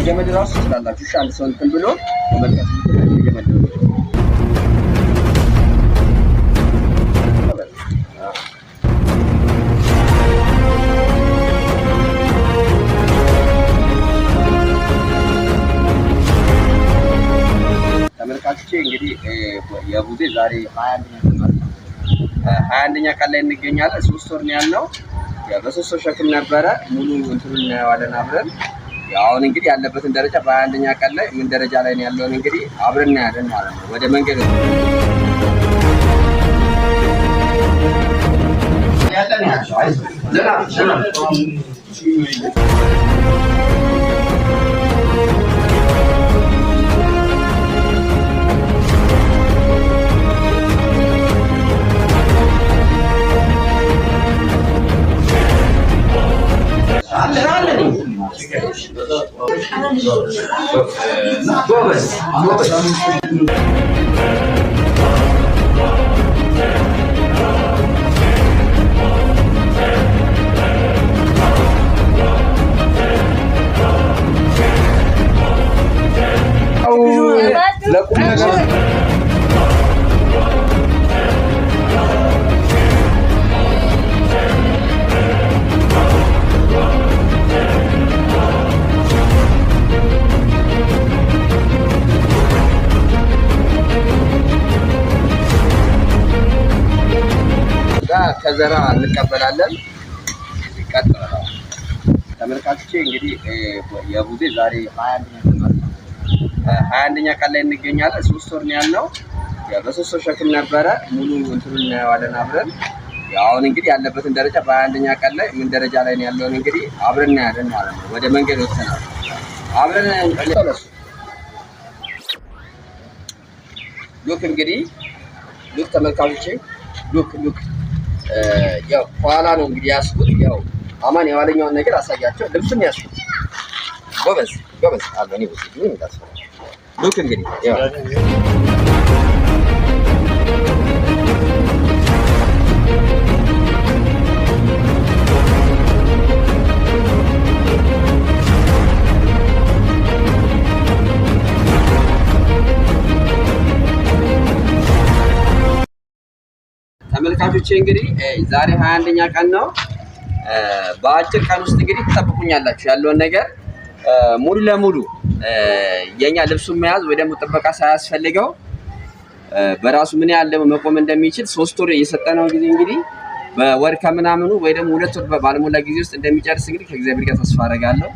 ገመድ ራሱ ትችላላችሁ። እሺ አንድ ሰው እንትን ብሎ መመልከት ገመድ ነው። ተመልካቾቼ እንግዲህ የቡዜ ዛሬ 21ኛ ቀን ላይ እንገኛለን። 3 ወር ነው ያለው። በ3 ወር ሸክም ነበረ። ሙሉ እንትኑን እናየዋለን አብረን። አሁን እንግዲህ ያለበትን ደረጃ በ21ኛ ቀን ላይ ምን ደረጃ ላይ ነው ያለውን እንግዲህ አብረን እናያለን ማለት ነው። ወደ መንገድ ከዘራ እንቀበላለን። ይቀጥላል። ተመልካቾቼ እንግዲህ የቡዜ ዛሬ 21ኛ ቀን ላይ እንገኛለን። 3 ወር ነው ያለው። በ3 ወር ሸክም ነበረ። ሙሉ እንትኑን እናየዋለን አብረን። አሁን እንግዲህ ያለበትን ደረጃ በ21ኛ ቀን ላይ ምን ደረጃ ላይ ነው ያለውን እንግዲህ አብረን እናያለን ማለት ነው። ወደ መንገድ ወጥተናል። አብረን ሉክ እንግዲህ ሉክ ተመልካቾቼ ሉክ ያው ኋላ ነው እንግዲህ ያስኩት። ያው አማን የኋለኛውን ነገር አሳያቸው። ልብሱን ያስኩት ጎበዝ አለኝ ወስድ ምን ታስፈራ ሉክ እንግዲህ ያው ተመልካቾቼ እንግዲህ ዛሬ 21ኛ ቀን ነው። በአጭር ቀን ውስጥ እንግዲህ ትጠብቁኛላችሁ ያለውን ነገር ሙሉ ለሙሉ የኛ ልብሱን መያዝ ወይ ደግሞ ጥበቃ ሳያስፈልገው በራሱ ምን ያህል ደግሞ መቆም እንደሚችል 3 ወር እየሰጠነው ጊዜ እንግዲህ በወር ከምናምኑ ወይ ደግሞ 2 ወር ባልሞላ ጊዜ ውስጥ እንደሚጨርስ እንግዲህ ከእግዚአብሔር ጋር ተስፋ አደርጋለሁ።